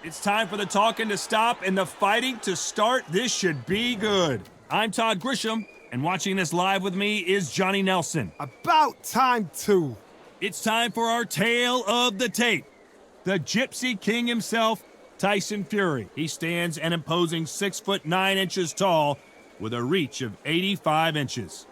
It's time for the talking to stop and the fighting to start. This should be good. I'm Todd Grisham, and watching this live with me is Johnny Nelson. About time, too. It's time for our tale of the tape. The Gypsy King himself, Tyson Fury. He stands an imposing 6'9" tall with a reach of 85 inches.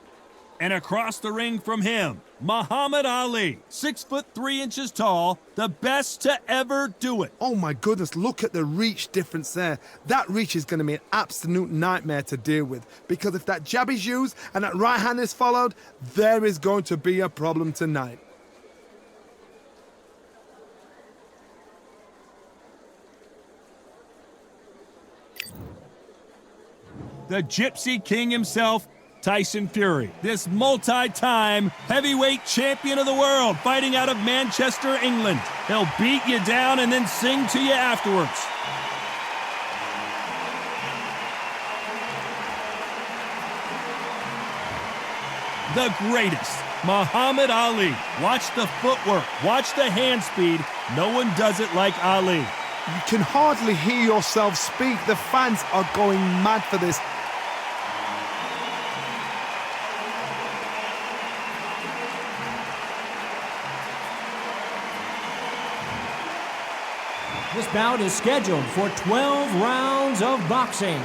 And across the ring from him, Muhammed Ali, 6'3" tall, the best to ever do it. Oh my goodness, look at the reach difference there. That reach is going to be an absolute nightmare to deal with, because if that jab is used and that right hand is followed, there is going to be a problem tonight. The Gypsy King himself, Tyson Fury, this multi-time heavyweight champion of the world, fighting out of Manchester, England. He'll beat you down and then sing to you afterwards. The greatest, Muhammad Ali. Watch the footwork, watch the hand speed. No one does it like Ali. You can hardly hear yourself speak. The fans are going mad for this. This bout is scheduled for 12 rounds of boxing.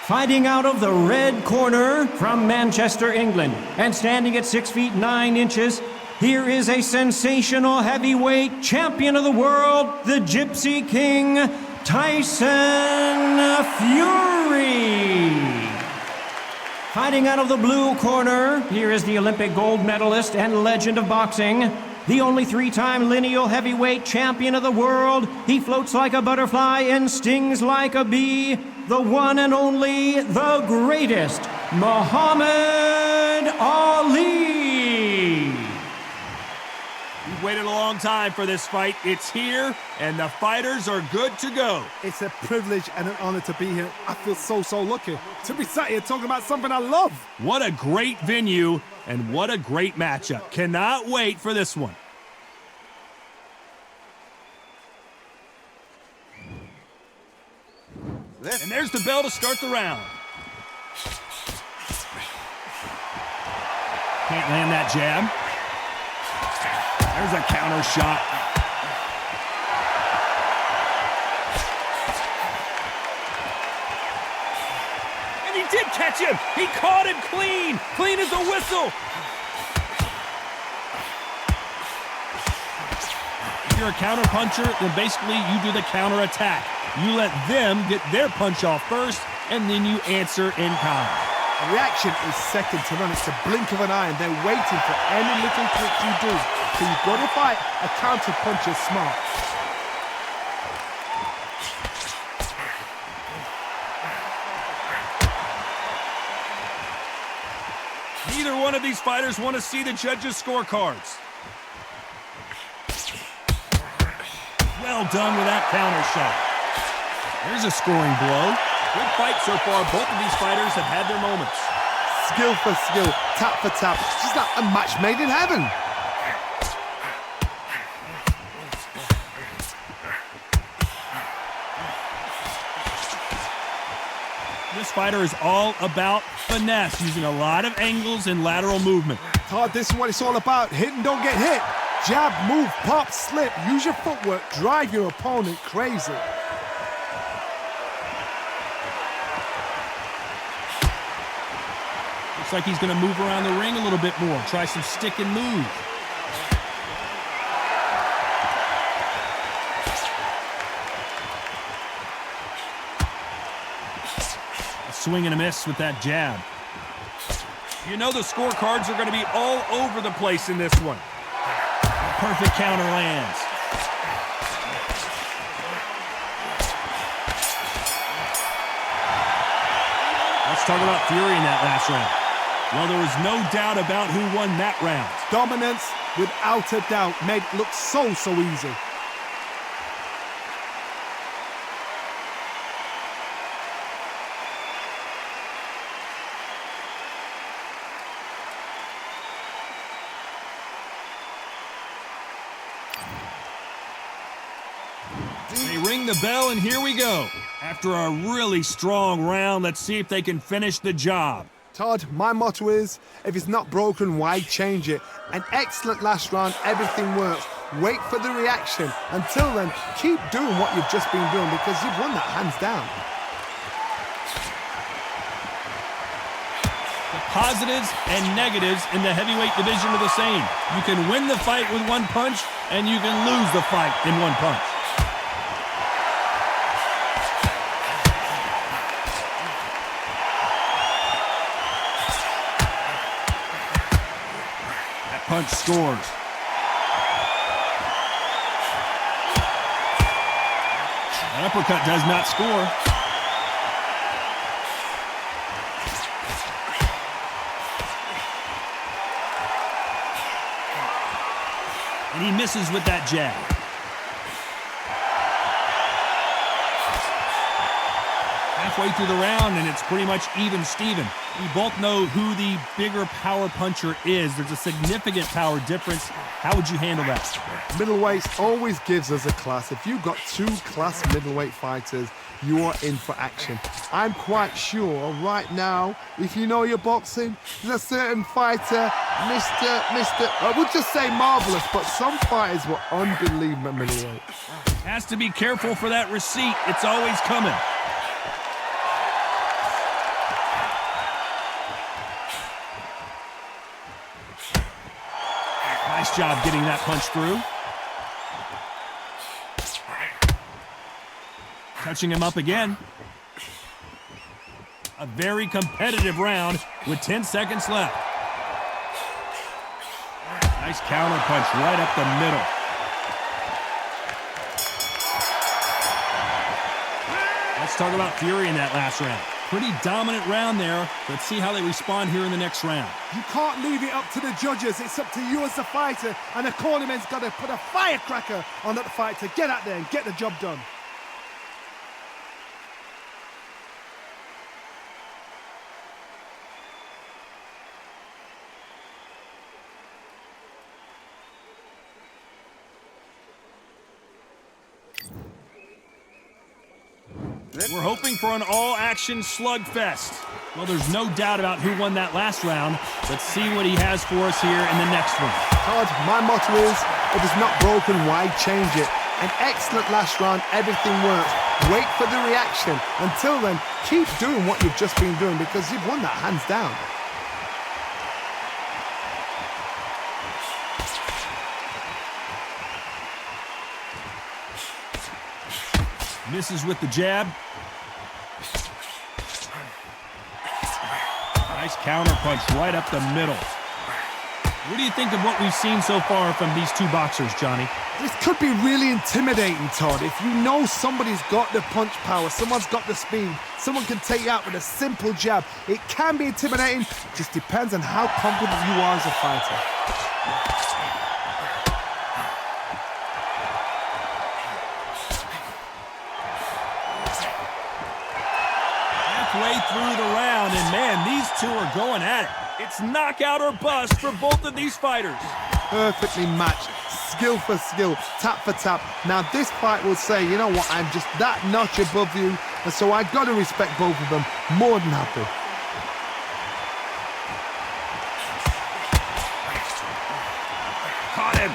Fighting out of the red corner from Manchester, England, and standing at 6'9", here is a sensational heavyweight champion of the world, the Gypsy King, Tyson Fury. Fighting out of the blue corner, here is the Olympic gold medalist and legend of boxing, the only three-time lineal heavyweight champion of the world. He floats like a butterfly and stings like a bee. The one and only, the greatest, Muhammad Ali. We've waited a long time for this fight. It's here, and the fighters are good to go. It's a privilege and an honor to be here. I feel so lucky to be sat here talking about something I love. What a great venue, and what a great matchup. Cannot wait for this one. And there's the bell to start the round. Can't land that jab. There's a counter shot. And he did catch him. He caught him clean. Clean as a whistle. If you're a counter puncher, then basically you do the counter attack. You let them get their punch off first, and then you answer in kind. Reaction is second to none. It's a blink of an eye, and they're waiting for any little trick you do. So you've got to fight a counter puncher smart. Neither one of these fighters want to see the judges' scorecards. Well done with that counter shot. There's a scoring blow. Good fight so far. Both of these fighters have had their moments. Skill for skill, tap for tap. It's just like a match made in heaven. This fighter is all about finesse, using a lot of angles and lateral movement. Todd, this is what it's all about. Hit and don't get hit. Jab, move, pop, slip. Use your footwork. Drive your opponent crazy. Looks like he's going to move around the ring a little bit more. Try some stick and move. A swing and a miss with that jab. You know the scorecards are going to be all over the place in this one. Perfect counter lands. Let's talk about Fury in that last round. Well, there was no doubt about who won that round. Dominance, without a doubt, made it look so easy. They ring the bell, and here we go. After a really strong round, let's see if they can finish the job. Todd, my motto is, if it's not broken, why change it? An excellent last round, everything works. Wait for the reaction. Until then, keep doing what you've just been doing because you've won that hands down. The positives and negatives in the heavyweight division are the same. You can win the fight with one punch, and you can lose the fight in one punch. Punch scores. An uppercut does not score. And he misses with that jab. Halfway through the round, and it's pretty much even Steven. We both know who the bigger power puncher is. There's a significant power difference. How would you handle that? Middleweight always gives us a class. If you've got two class middleweight fighters, you are in for action. I'm quite sure right now, if you know your boxing, there's a certain fighter, I would just say marvelous, but some fighters were unbelievable at middleweight. Has to be careful for that receipt. It's always coming. Nice job getting that punch through. Touching him up again. A very competitive round with 10 seconds left. Nice counter punch right up the middle. Let's talk about Fury in that last round. Pretty dominant round there. Let's see how they respond here in the next round. You can't leave it up to the judges. It's up to you as the fighter, and the cornerman's got to put a firecracker on that fight to get out there and get the job done. We're hoping for an all-action slugfest. Well, there's no doubt about who won that last round. Let's see what he has for us here in the next one. Todd, my motto is, if it's not broken, why change it? An excellent last round, everything works. Wait for the reaction. Until then, keep doing what you've just been doing because you've won that hands down. Misses with the jab. Nice counter punch right up the middle. What do you think of what we've seen so far from these two boxers, Johnny? This could be really intimidating, Todd. If you know somebody's got the punch power, someone's got the speed, someone can take you out with a simple jab, it can be intimidating. It just depends on how confident you are as a fighter. Halfway through the round, and man, these two are going at it. It's knockout or bust for both of these fighters. Perfectly matched, skill for skill, tap for tap. Now this fight will say, you know what, I'm just that notch above you, and so I got to respect both of them. More than happy. Caught him.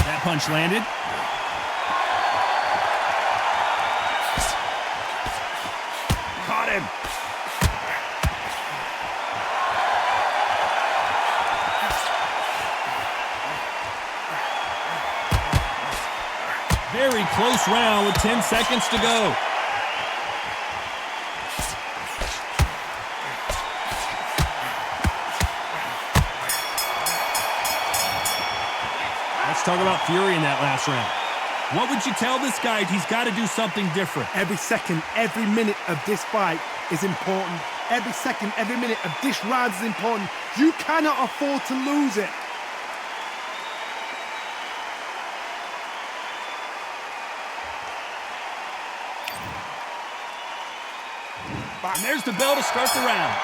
That punch landed. Caught him. Very close round with 10 seconds to go. Let's talk about Fury in that last round. What would you tell this guy if he's got to do something different? Every second, every minute of this fight is important. Every second, every minute of this round is important. You cannot afford to lose it. And there's the bell to start the round.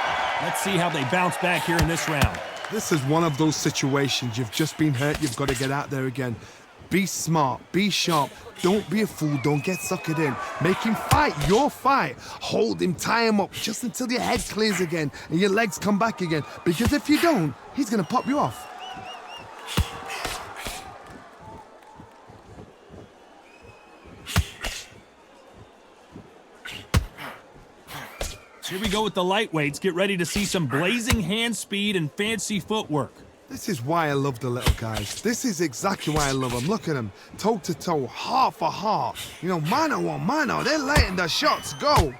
Let's see how they bounce back here in this round. This is one of those situations. You've just been hurt. You've got to get out there again. Be smart. Be sharp. Don't be a fool. Don't get suckered in. Make him fight your fight. Hold him. Tie him up just until your head clears again and your legs come back again. Because if you don't, he's going to pop you off. Here we go with the lightweights. Get ready to see some blazing hand speed and fancy footwork. This is why I love the little guys. This is exactly why I love them. Look at them, toe to toe, heart for heart. You know, mano a mano. They're letting the shots go.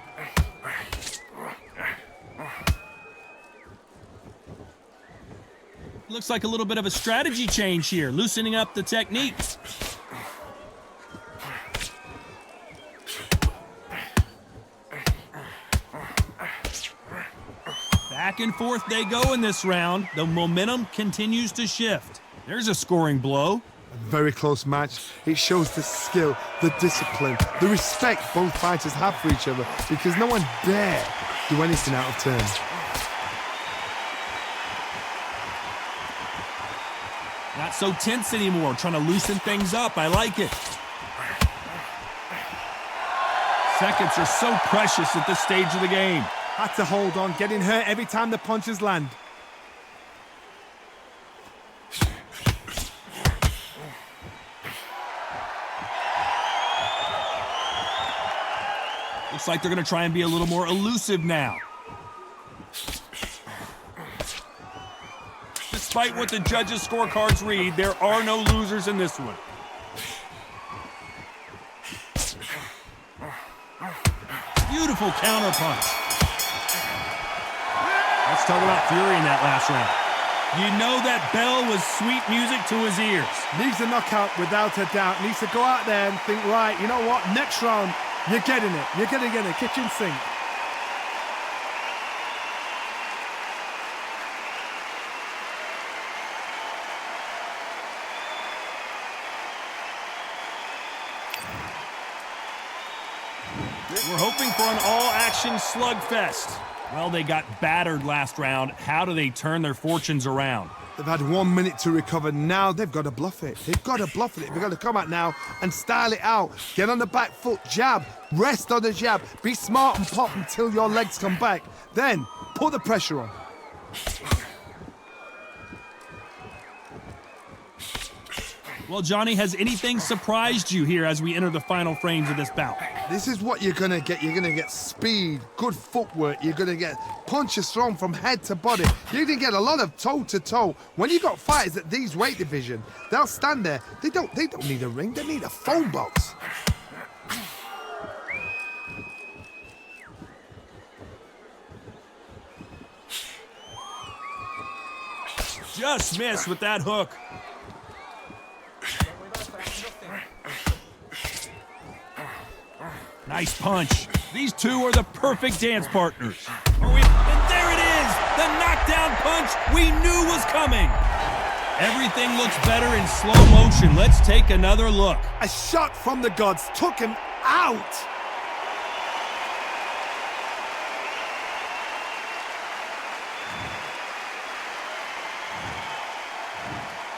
Looks like a little bit of a strategy change here, loosening up the techniques. Back and forth they go in this round. The momentum continues to shift. There's a scoring blow. A very close match. It shows the skill, the discipline, the respect both fighters have for each other because no one dare do anything out of turn. Not so tense anymore, trying to loosen things up. I like it. Seconds are so precious at this stage of the game. Had to hold on, getting hurt every time the punches land. Looks like they're going to try and be a little more elusive now. Despite what the judges' scorecards read, there are no losers in this one. Beautiful counterpunch. Let's talk about Fury in that last round. You know that bell was sweet music to his ears. Needs a knockout without a doubt. Needs to go out there and think, right, you know what, next round, you're getting it. You're going to get a kitchen sink. We're hoping for an all-action slugfest. Well, they got battered last round. How do they turn their fortunes around? They've had 1 minute to recover. Now they've got to bluff it. They've got to bluff it. They've got to come out now and style it out. Get on the back foot, jab, rest on the jab. Be smart and pop until your legs come back. Then put the pressure on. Well, Johnny, has anything surprised you here as we enter the final frames of this bout? This is what you're going to get. You're going to get speed, good footwork. You're going to get punches thrown from head to body. You're going to get a lot of toe-to-toe. When you got fighters at these weight division, they'll stand there. They don't need a ring. They need a phone box. Just missed with that hook. Nice punch. These two are the perfect dance partners. And there it is! The knockdown punch we knew was coming. Everything looks better in slow motion. Let's take another look. A shot from the gods took him out.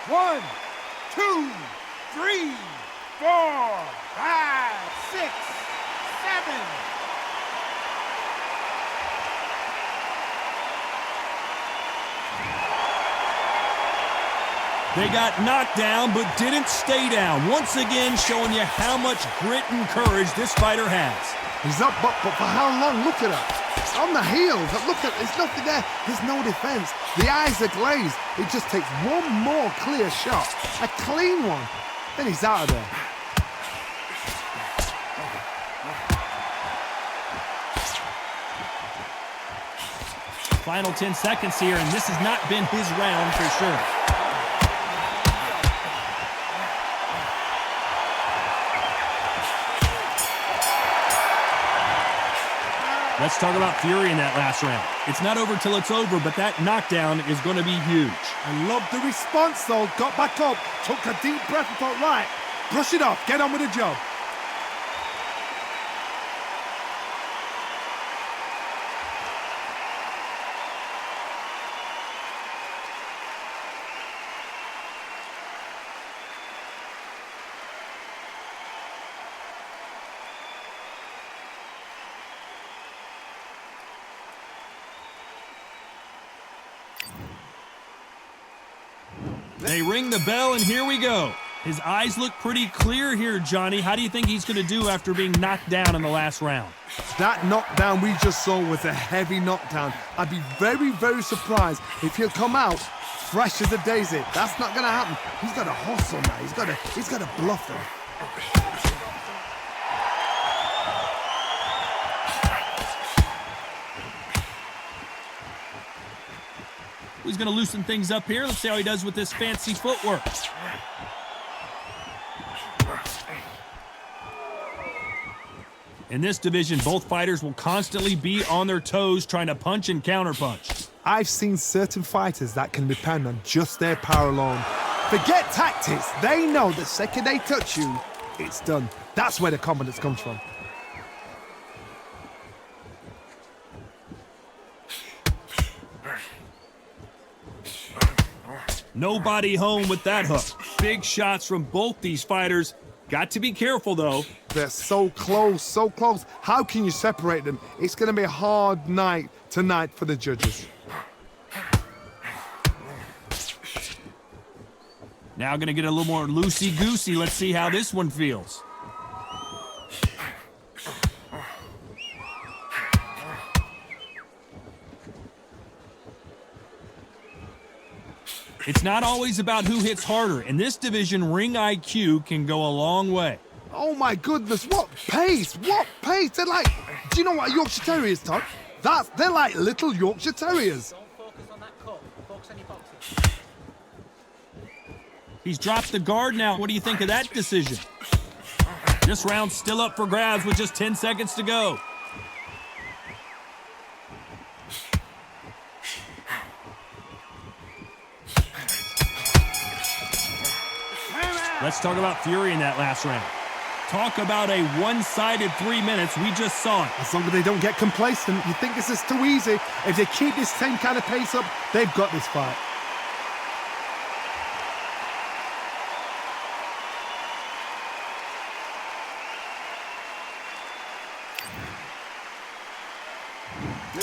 One, two, 3, 4, 5, 6, 7. They got knocked down, but didn't stay down. Once again, showing you how much grit and courage this fighter has. He's up, but for how long? Look at her. On the heels. Look at, there's nothing there. There's no defense. The eyes are glazed. It just takes one more clear shot. A clean one. Then he's out of there. Final 10 seconds here, and this has not been his round for sure. Let's talk about Fury in that last round. It's not over till it's over, but that knockdown is going to be huge. I love the response, though. Got back up, took a deep breath and thought, right, brush it off, get on with the job. They ring the bell, and here we go. His eyes look pretty clear here, Johnny. How do you think he's going to do after being knocked down in the last round? That knockdown we just saw was a heavy knockdown. I'd be very, very surprised if he'll come out fresh as a daisy. That's not going to happen. He's got to hustle now. He's got to bluff him. He's going to loosen things up here. Let's see how he does with this fancy footwork. In this division, both fighters will constantly be on their toes trying to punch and counterpunch. I've seen certain fighters that can depend on just their power alone. Forget tactics. They know the second they touch you, it's done. That's where the confidence comes from. Nobody home with that hook. Big shots from both these fighters. Got to be careful, though. They're so close, so close. How can you separate them? It's going to be a hard night tonight for the judges. Now going to get a little more loosey-goosey. Let's see how this one feels. It's not always about who hits harder. In this division, ring IQ can go a long way. Oh my goodness, what pace, what pace. They're like, do you know what a Yorkshire Terrier is, Todd? They're like little Yorkshire Terriers. Don't focus on that cut, focus on your boxing. He's dropped the guard now. What do you think of that decision? This round's still up for grabs with just 10 seconds to go. Let's talk about Fury in that last round. Talk about a one-sided 3 minutes. We just saw it. As long as they don't get complacent, you think this is too easy. If they keep this same kind of pace up, they've got this fight.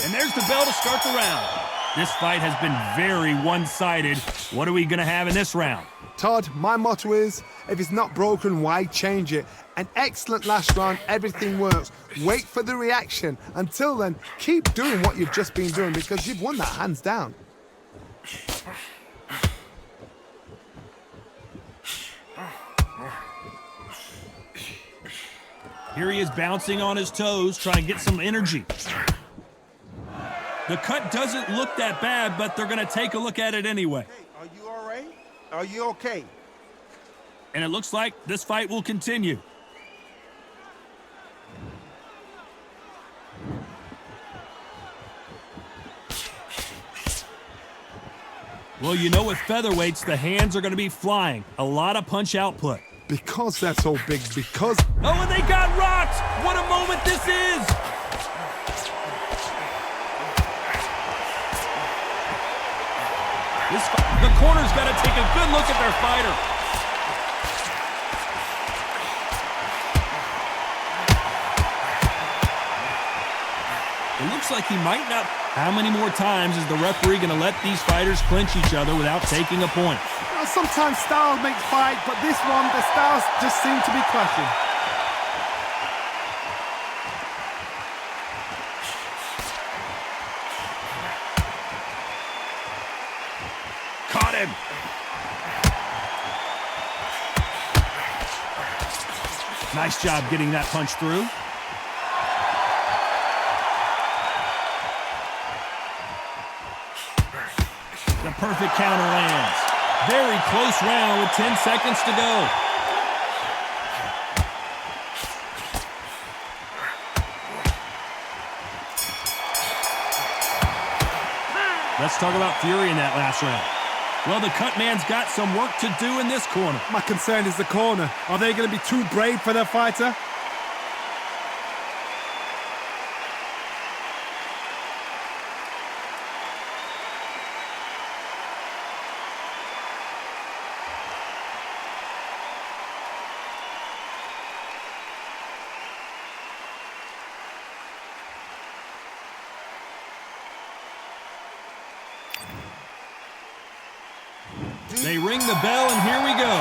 And there's the bell to start the round. This fight has been very one-sided. What are we going to have in this round? Todd, my motto is, if it's not broken, why change it? An excellent last round, everything works. Wait for the reaction. Until then, keep doing what you've just been doing because you've won that hands down. Here he is bouncing on his toes, trying to get some energy. The cut doesn't look that bad, but they're going to take a look at it anyway. Hey, are you all right? Are you okay? And it looks like this fight will continue. Well, you know with featherweights, the hands are going to be flying. A lot of punch output. Because they're so big, because... Oh, and they got rocked! What a moment this is! The corner's got to take a good look at their fighter. It looks like he might not. How many more times is the referee going to let these fighters clinch each other without taking a point? You know, sometimes styles make fight, but this one, the styles just seem to be clashing. Caught him. Nice job getting that punch through. The perfect counter lands. Very close round with 10 seconds to go. Let's talk about Fury in that last round. Well, the cut man's got some work to do in this corner. My concern is the corner. Are they going to be too brave for their fighter? They ring the bell, and here we go.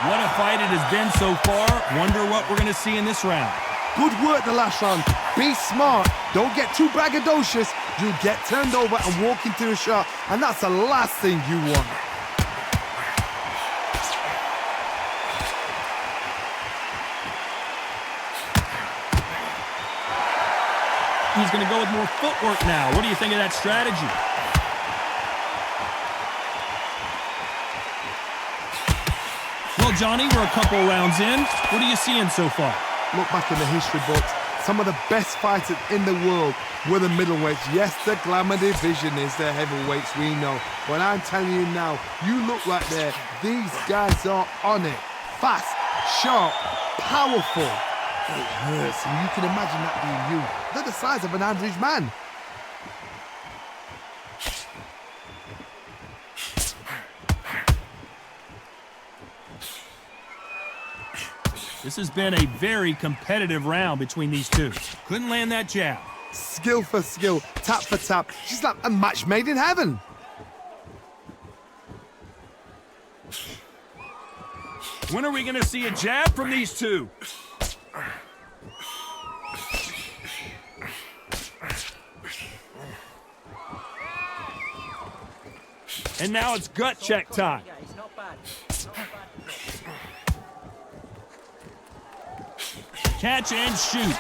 What a fight it has been so far. Wonder what we're going to see in this round. Good work the last round. Be smart. Don't get too braggadocious. You'll get turned over and walk into a shot, and that's the last thing you want. He's going to go with more footwork now. What do you think of that strategy? Well, Johnny, we're a couple rounds in. What are you seeing so far? Look back in the history books. Some of the best fighters in the world were the middleweights. Yes, the glamour division is the heavyweights, we know. But I'm telling you now, you look right there. These guys are on it. Fast, sharp, powerful. It hurts, and you can imagine that being you. They're the size of an average man. This has been a very competitive round between these two. Couldn't land that jab. Skill for skill, tap for tap. Just like a match made in heaven. When are we going to see a jab from these two? And now it's gut check time. Yeah, it's not bad. Not bad. Catch and shoot.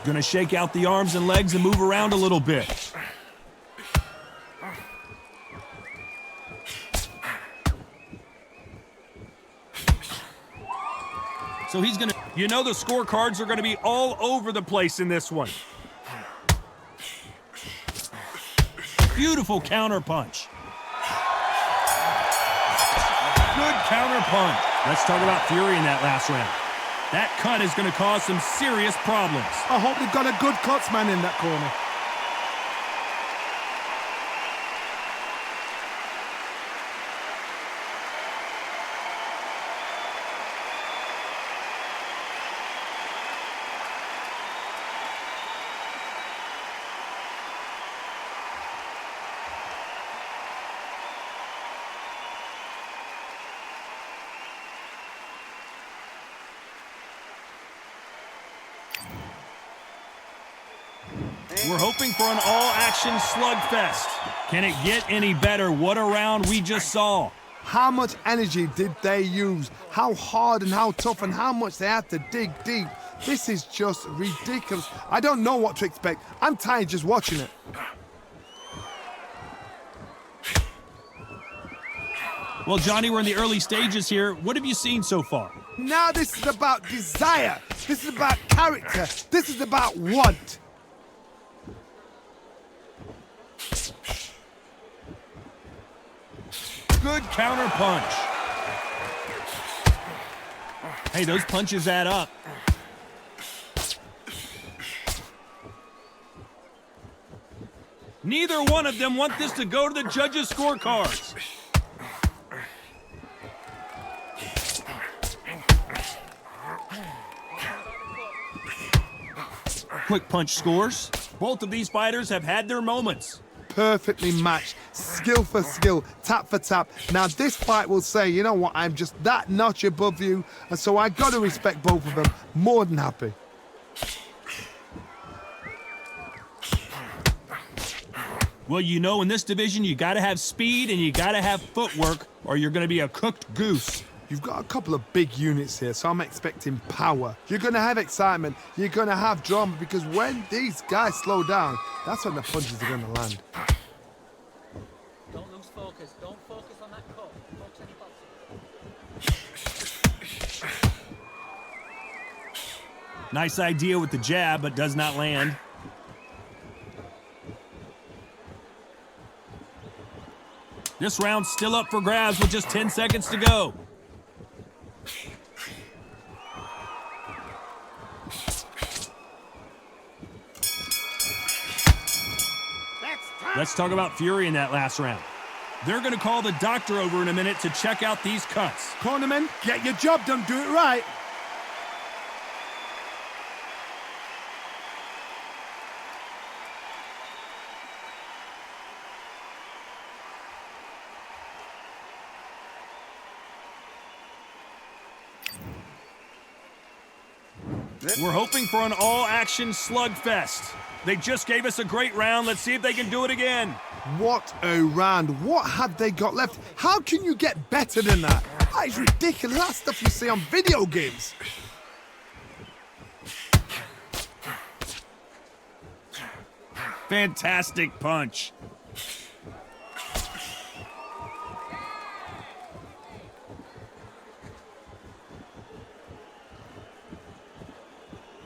Gonna shake out the arms and legs and move around a little bit. So he's gonna, you know, the scorecards are gonna be all over the place in this one. Beautiful counter punch. Good counter punch. Let's talk about Fury in that last round. That cut is going to cause some serious problems. I hope they've got a good cutsman in that corner. We're hoping for an all-action slugfest. Can it get any better? What a round we just saw. How much energy did they use? How hard and how tough and how much they had to dig deep. This is just ridiculous. I don't know what to expect. I'm tired just watching it. Well, Johnny, we're in the early stages here. What have you seen so far? Now this is about desire. This is about character. This is about want. Good counter punch. Hey, those punches add up. Neither one of them want this to go to the judges' scorecards. Quick punch scores. Both of these fighters have had their moments. Perfectly matched, skill for skill, tap for tap. Now this fight will say, you know what, I'm just that notch above you, and so I got to respect both of them. More than happy. Well, you know, in this division, you got to have speed and you got to have footwork, or you're going to be a cooked goose. You've got a couple of big units here, so I'm expecting power. You're going to have excitement. You're going to have drama, because when these guys slow down, that's when the punches are going to land. Don't lose focus. Don't focus on that cut. Focus on your boxing. Nice idea with the jab, but does not land. This round's still up for grabs with just 10 seconds to go. Let's talk about Fury in that last round. They're going to call the doctor over in a minute to check out these cuts. Cornerman, get your job done, do it right. We're hoping for an all-action slugfest. They just gave us a great round. Let's see if they can do it again. What a round. What have they got left? How can you get better than that? That is ridiculous. That's stuff you see on video games. Fantastic punch.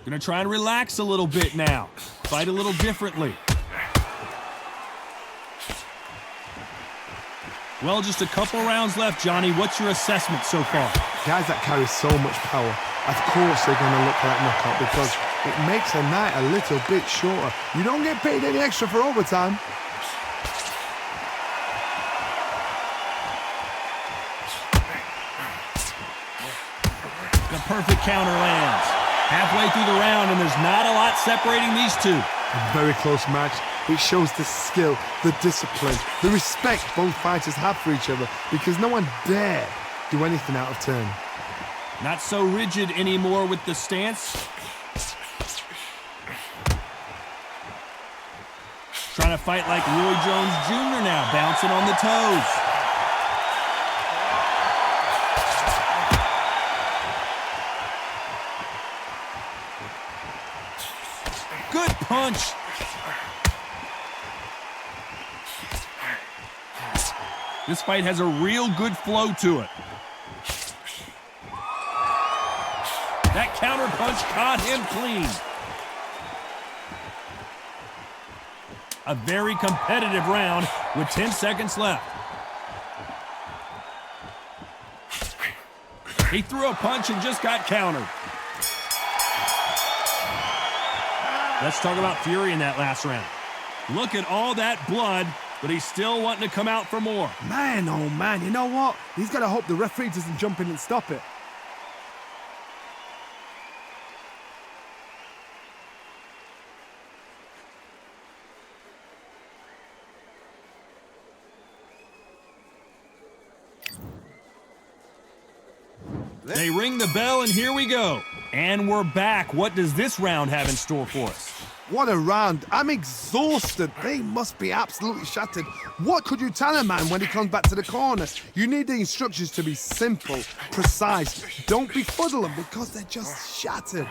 Gonna try and relax a little bit now. Fight a little differently. Well, just a couple rounds left, Johnny. What's your assessment so far? Guys that carry so much power, of course they're going to look for that knockout because it makes a night a little bit shorter. You don't get paid any extra for overtime. The perfect counter lands. Halfway through the round, and there's not a lot separating these two. A very close match. It shows the skill, the discipline, the respect both fighters have for each other because no one dare do anything out of turn. Not so rigid anymore with the stance. Trying to fight like Roy Jones Jr. now, bouncing on the toes. Good punch. This fight has a real good flow to it. That counter punch caught him clean. A very competitive round with 10 seconds left. He threw a punch and just got countered. Let's talk about Fury in that last round. Look at all that blood, but he's still wanting to come out for more. Man, oh man, you know what? He's got to hope the referee doesn't jump in and stop it. They ring the bell, and here we go. And we're back. What does this round have in store for us? What a round. I'm exhausted. They must be absolutely shattered. What could you tell a man when he comes back to the corner? You need the instructions to be simple, precise. Don't befuddle them because they're just shattered.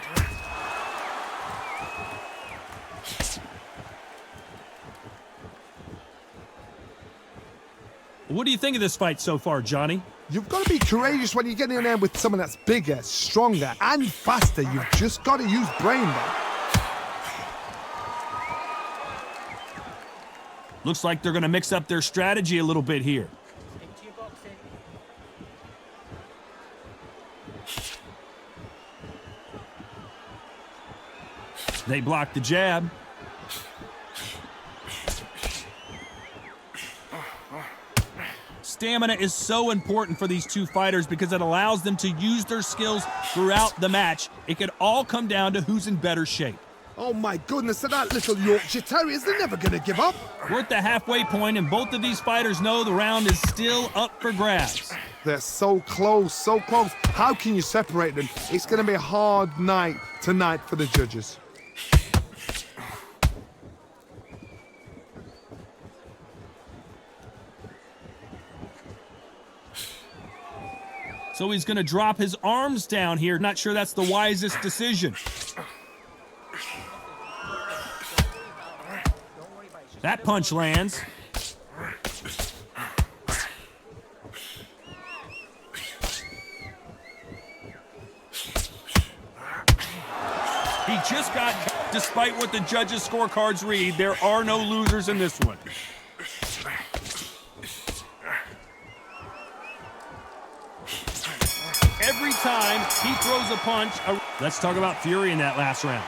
What do you think of this fight so far, Johnny? You've got to be courageous when you get in there with someone that's bigger, stronger, and faster. You've just got to use brain there. Looks like they're going to mix up their strategy a little bit here. Into your boxing. They block the jab. Stamina is so important for these two fighters because it allows them to use their skills throughout the match. It could all come down to who's in better shape. Oh my goodness, that little Yorkshire Terriers, they're never going to give up. We're at the halfway point, and both of these fighters know the round is still up for grabs. They're so close, so close. How can you separate them? It's going to be a hard night tonight for the judges. So he's going to drop his arms down here. Not sure that's the wisest decision. That punch lands. He just got, despite what the judges' scorecards read, there are no losers in this one. Every time he throws a punch, let's talk about Fury in that last round.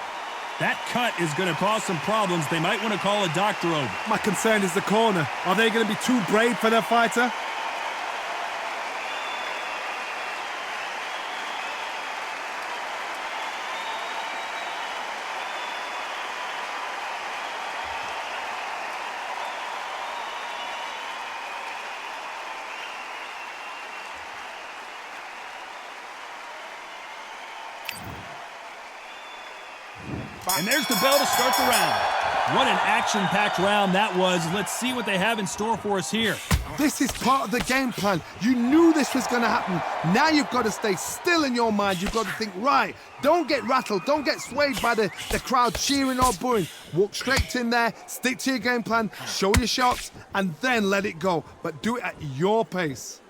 That cut is going to cause some problems. They might want to call a doctor over. My concern is the corner. Are they going to be too brave for their fighter? And there's the bell to start the round. What an action-packed round that was. Let's see what they have in store for us here. This is part of the game plan. You knew this was going to happen. Now you've got to stay still in your mind. You've got to think, right, don't get rattled. Don't get swayed by the crowd cheering or booing. Walk straight in there, stick to your game plan, show your shots, and then let it go. But do it at your pace.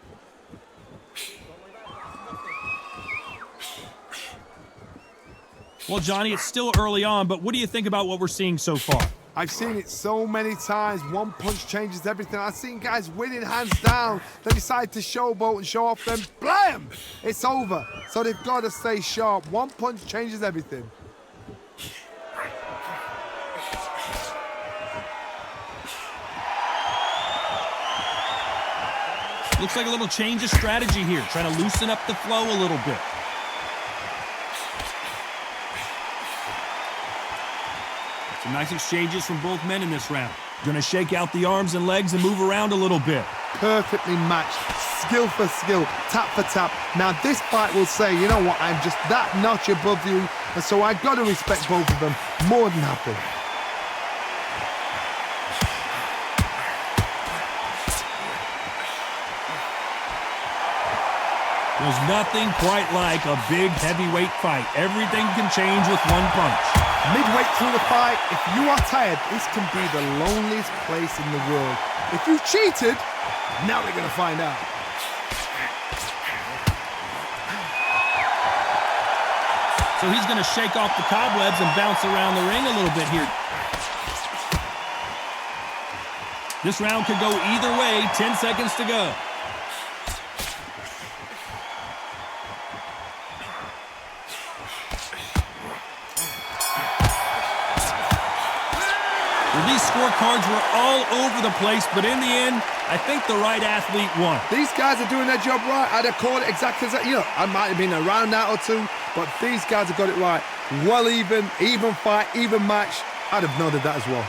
Well, Johnny, it's still early on, but what do you think about what we're seeing so far? I've seen it so many times. One punch changes everything. I've seen guys winning hands down. They decide to showboat and show off, then blam! It's over. So they've got to stay sharp. One punch changes everything. Looks like a little change of strategy here, trying to loosen up the flow a little bit. Some nice exchanges from both men in this round. Gonna shake out the arms and legs and move around a little bit. Perfectly matched, skill for skill, tap for tap. Now this fight will say, you know what, I'm just that notch above you, and so I've got to respect both of them more than happy. There's nothing quite like a big heavyweight fight. Everything can change with one punch. Midway through the fight, if you are tired, this can be the loneliest place in the world. If you cheated, now we're going to find out. So he's going to shake off the cobwebs and bounce around the ring a little bit here. This round could go either way. 10 seconds to go. These scorecards were all over the place, but in the end, I think the right athlete won. These guys are doing their job right. I'd have called it exactly as that. You know, I might have been around that or two, but these guys have got it right. Well even fight, even match. I'd have noted that as well.